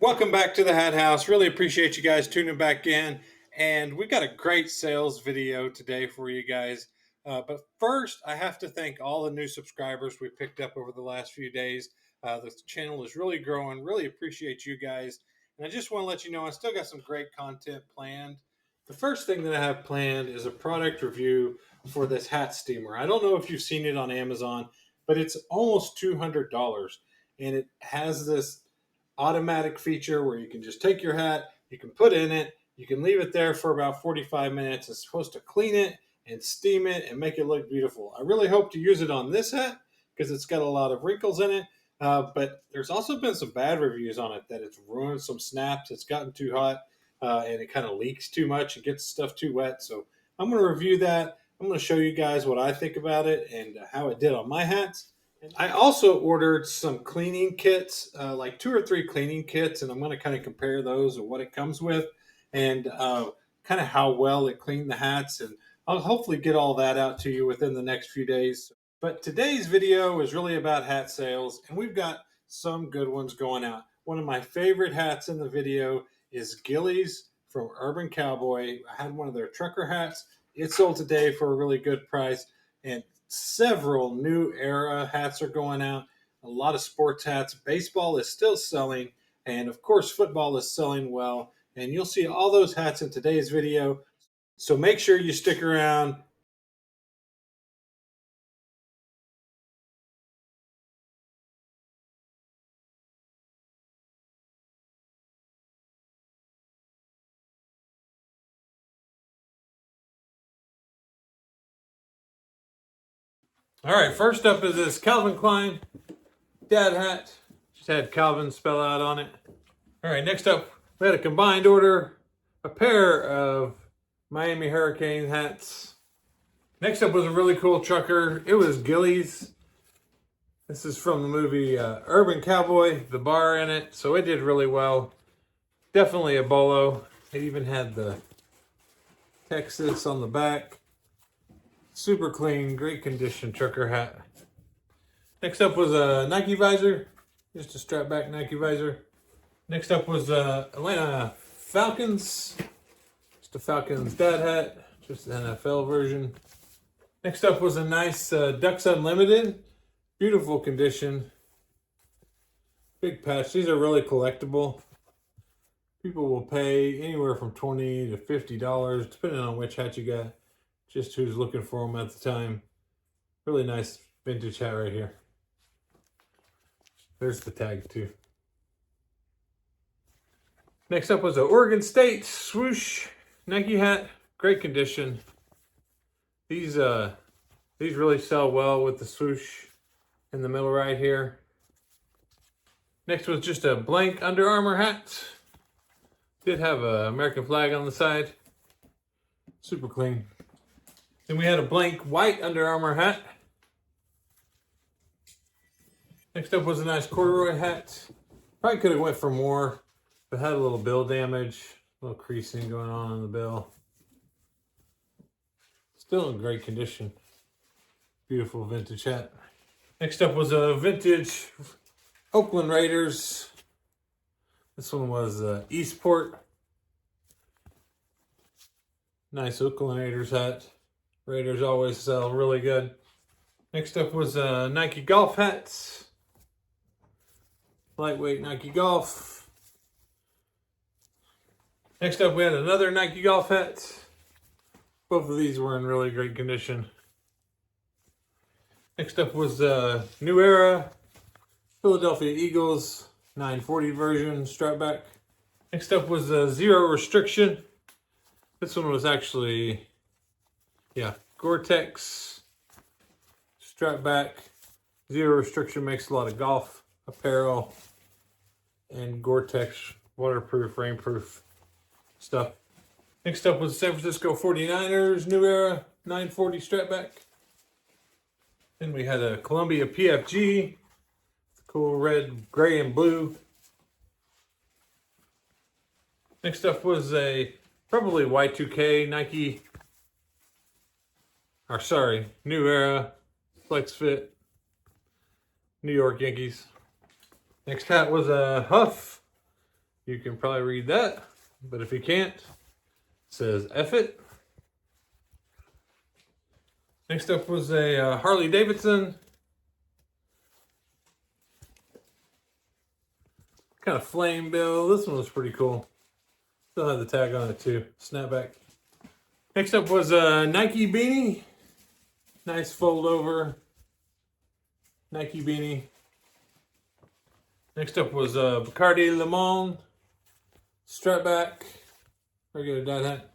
Welcome back to the Hat House. Really appreciate you guys tuning back in. And we got a great sales video today for you guys. But first, I have to thank all the new subscribers we picked up over the last few days. The channel is really growing. Really appreciate you guys. And I just want to let you know I still got some great content planned. The first thing that I have planned is a product review for this hat steamer. I don't know if you've seen it on Amazon, but it's almost $200. And it has this automatic feature where you can just take your hat, you can put in it, you can leave it there for about 45 minutes. It's supposed to clean it and steam it and make it look beautiful. I really hope to use it on this hat because it's got a lot of wrinkles in it. But there's also been some bad reviews on it that it's ruined some snaps, it's gotten too hot, and it kind of leaks too much and gets stuff too wet. So I'm going to review that. I'm going to show you guys what I think about it and how it did on my hats. I also ordered some cleaning kits, like 2 or 3 cleaning kits, and I'm going to kind of compare those and what it comes with and kind of how well it cleaned the hats. And I'll hopefully get all that out to you within the next few days. But today's video is really about hat sales, and we've got some good ones going out. One of my favorite hats in the video is Gillies from Urban Cowboy. I had one of their trucker hats. It sold today for a really good price. And several new era hats are going out, a lot of sports hats. Baseball is still selling, and of course football is selling well, and you'll see all those hats in today's video, so make sure you stick around. All right, first up is this Calvin Klein dad hat. Just had Calvin spell out on it. All right, next up, we had a combined order, a pair of Miami Hurricane hats. Next up was a really cool trucker. It was Gillies. This is from the movie Urban Cowboy, the bar in it, so it did really well. Definitely a bolo. It even had the Texas on the back. Super clean, great condition trucker hat. Next up was a Nike visor, just a strap back Nike visor. Next up was Atlanta Falcons, just a Falcons dad hat, just the NFL version. Next up was a nice Ducks Unlimited, beautiful condition, big patch. These are really collectible. People will pay anywhere from $20 to $50, depending on which hat you got, just who's looking for them at the time. Really nice vintage hat right here. There's the tag too. Next up was an Oregon State swoosh Nike hat, great condition. These really sell well with the swoosh in the middle right here. Next was just a blank Under Armour hat. Did have an American flag on the side. Super clean. Then we had a blank white Under Armour hat. Next up was a nice corduroy hat. Probably could have went for more, but had a little bill damage, a little creasing going on the bill. Still in great condition. Beautiful vintage hat. Next up was a vintage Oakland Raiders. This one was Eastport. Nice Oakland Raiders hat. Raiders always sell really good. Next up was Nike golf hats. Lightweight Nike golf. Next up we had another Nike golf hat. Both of these were in really great condition. Next up was New Era Philadelphia Eagles 940 version strap back. Next up was Zero Restriction. This one was actually, Gore-Tex strap back. Zero Restriction makes a lot of golf apparel and Gore-Tex waterproof, rainproof stuff. Next up was San Francisco 49ers New Era 940 strap back. Then we had a Columbia PFG, cool red, gray, and blue. Next up was a probably Y2K Nike, New Era Flex Fit New York Yankees. Next hat was a Huff You can probably read that, but if you can't, it says F it. Next up was a Harley Davidson. Kind of flame bill. This one was pretty cool. Still had the tag on it too. Snapback. Next up was a Nike beanie. Nice fold over Nike beanie. Next up was a Bacardi Le Monde strap back, regular dad hat.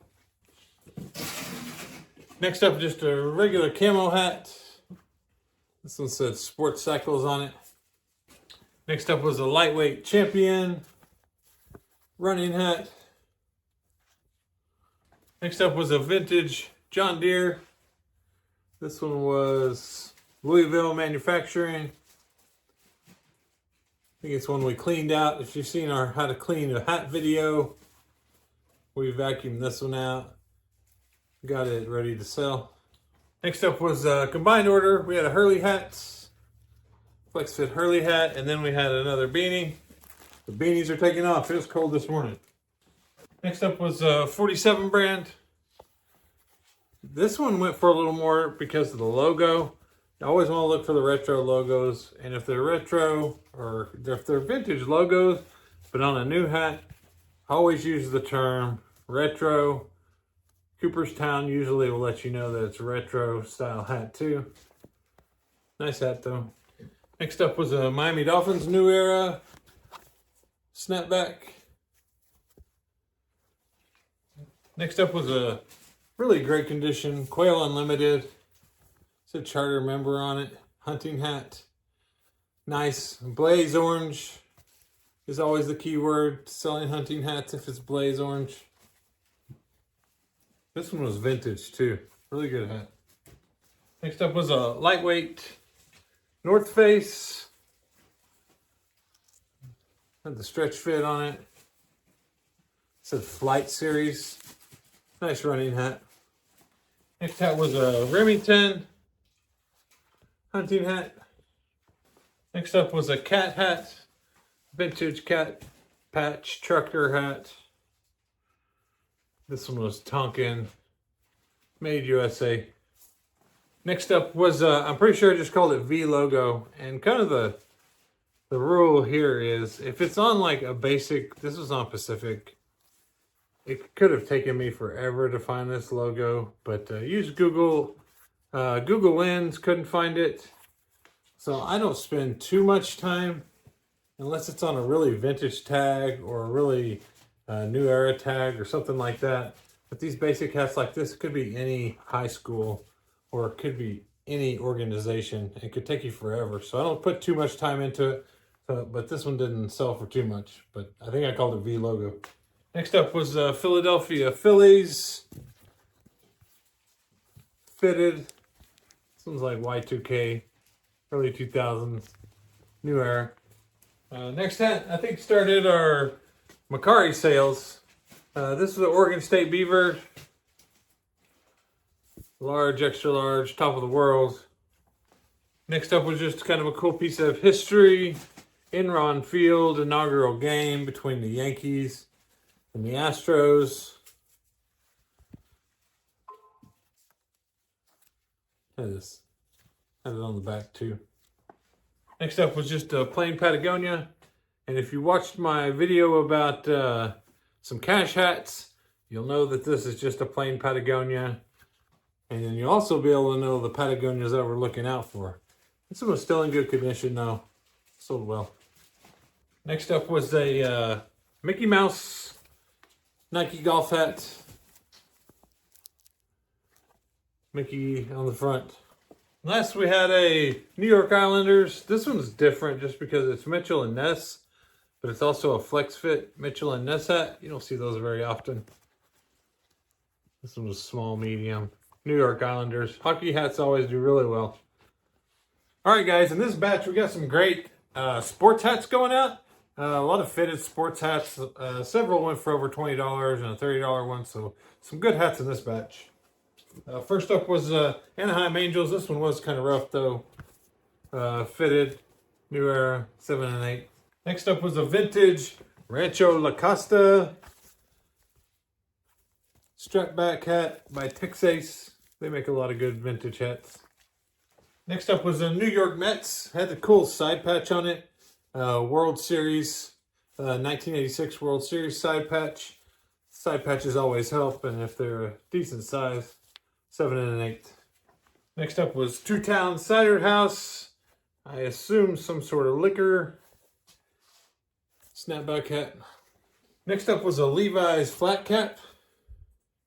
Next up, just a regular camo hat. This one said Sports Cycles on it. Next up was a lightweight Champion running hat. Next up was a vintage John Deere. This one was Louisville Manufacturing. I think it's one we cleaned out. If you've seen our how to clean a hat video, we vacuumed this one out. Got it ready to sell. Next up was a combined order. We had a Hurley hat, flex fit Hurley hat, and then we had another beanie. The beanies are taking off. It was cold this morning. Next up was a 47 brand. This one went for a little more because of the logo. I always want to look for the retro logos, and if they're retro or if they're vintage logos, but on a new hat, I always use the term retro. Cooperstown usually will let you know that it's a retro style hat too. Nice hat though. Next up was a Miami Dolphins New Era snapback. Next up was a really great condition Quail Unlimited. It's a charter member on it. Hunting hat. Nice. Blaze orange is always the key word. Selling hunting hats if it's blaze orange. This one was vintage too. Really good hat. Next up was a lightweight North Face. Had the stretch fit on it. It said Flight Series. Nice running hat. Next hat was a Remington hunting hat. Next up was a cat hat. Vintage cat patch trucker hat. This one was Tonkin, made USA. Next up was, I'm pretty sure I just called it V logo. And kind of the rule here is, if it's on like a basic, this was on Pacific. It could have taken me forever to find this logo, but use Google. Google Lens, couldn't find it. So I don't spend too much time, unless it's on a really vintage tag or a really new era tag or something like that. But these basic hats like this could be any high school or it could be any organization. It could take you forever. So I don't put too much time into it. But this one didn't sell for too much. But I think I called it V logo. Next up was Philadelphia Phillies. Fitted. This one's like Y2K. Early 2000s. New era. Next hat, I think started our Macari sales. This is the Oregon State Beaver. Large, extra large, top of the world. Next up was just kind of a cool piece of history. Enron Field, inaugural game between the Yankees and the Astros. Had it on the back too. Next up was just a plain Patagonia. And if you watched my video about some cash hats, you'll know that this is just a plain Patagonia. And then you'll also be able to know the Patagonias that we're looking out for. This one was still in good condition though. Sold well. Next up was a Mickey Mouse Nike golf hat. Mickey on the front. Last we had a New York Islanders. This one's different just because it's Mitchell and Ness, but it's also a flex fit Mitchell and Ness hat. You don't see those very often. This one was small, medium. New York Islanders. Hockey hats always do really well. All right, guys, in this batch, we got some great sports hats going out. A lot of fitted sports hats. Several went for over $20 and a $30 one, so some good hats in this batch. First up was Anaheim Angels. This one was kind of rough though. Fitted, new era, 7 and 8. Next up was a vintage Rancho La Costa strap back hat by Texas. They make a lot of good vintage hats. Next up was the New York Mets. Had the cool side patch on it. World Series, 1986 World Series side patch. Side patches always help, and if they're a decent size, 7 1/8. Next up was Two Town Cider House. I assume some sort of liquor. Snapback hat. Next up was a Levi's flat cap.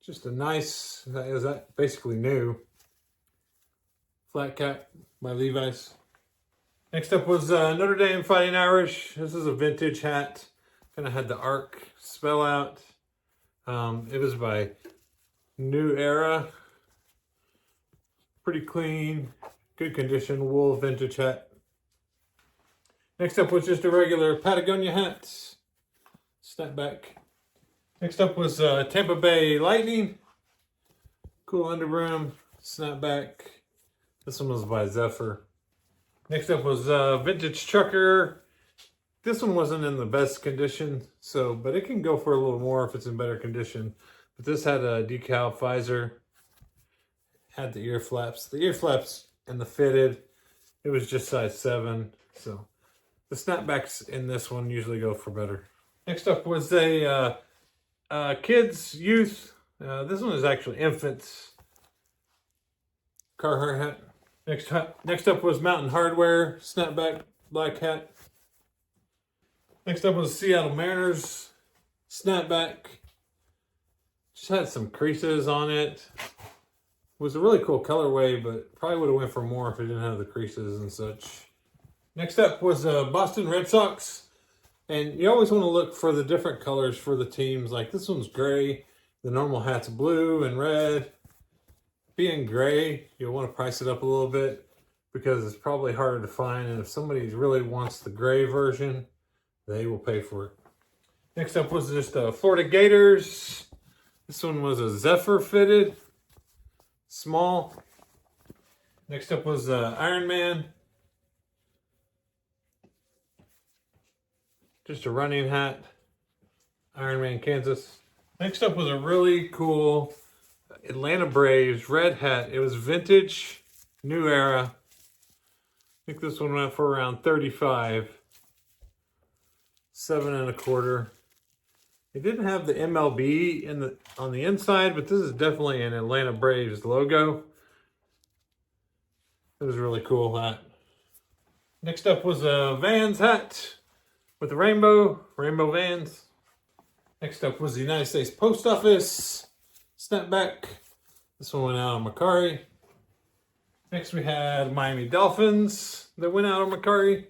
Just a nice, is that basically new. Flat cap by Levi's. Next up was Notre Dame Fighting Irish. This is a vintage hat. Kind of had the ARC spell out. It was by New Era. Pretty clean, good condition, wool vintage hat. Next up was just a regular Patagonia hat. Snapback. Next up was Tampa Bay Lightning. Cool underbrim, snapback. This one was by Zephyr. Next up was Vintage Trucker. This one wasn't in the best condition, but it can go for a little more if it's in better condition. But this had a decal visor, had the ear flaps. The ear flaps and the fitted, it was just size 7. So the snapbacks in this one usually go for better. Next up was a kids, youth. This one is actually infants. Carhartt hat. Next up was Mountain Hardware snapback black hat. Next up was Seattle Mariners snapback. Just had some creases on it. Was a really cool colorway, but probably would have went for more if it didn't have the creases and such. Next up was Boston Red Sox. And you always want to look for the different colors for the teams. Like this one's gray. The normal hat's blue and red. Being gray, you'll want to price it up a little bit because it's probably harder to find. And if somebody really wants the gray version, they will pay for it. Next up was just Florida Gators. This one was a Zephyr fitted. Small. Next up was Iron Man. Just a running hat. Iron Man, Kansas. Next up was a really cool Atlanta Braves red hat. It was vintage, New Era. I think this one went for around 35. 7 1/4. It didn't have the MLB on the inside, but this is definitely an Atlanta Braves logo. It was a really cool hat. Next up was a Vans hat with the rainbow Vans. Next up was the United States Post Office snapback. This one went out on Macari. Next we had Miami Dolphins that went out on Macari.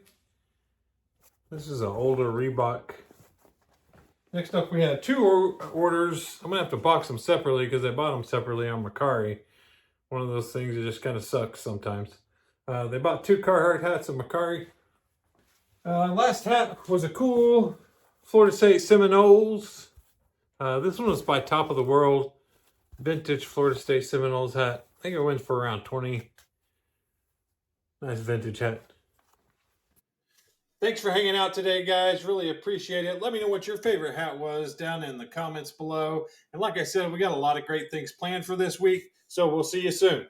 This is an older Reebok. Next up we had 2 orders. I'm gonna have to box them separately because I bought them separately on Macari. One of those things that just kind of sucks sometimes. They bought 2 Carhartt hats at Macari. Last hat was a cool Florida State Seminoles. This one was by Top of the World. Vintage Florida State Seminoles hat. I think it went for around 20. Nice vintage hat. Thanks for hanging out today, guys. Really appreciate it. Let me know what your favorite hat was down in the comments below. And like I said, we got a lot of great things planned for this week, so we'll see you soon.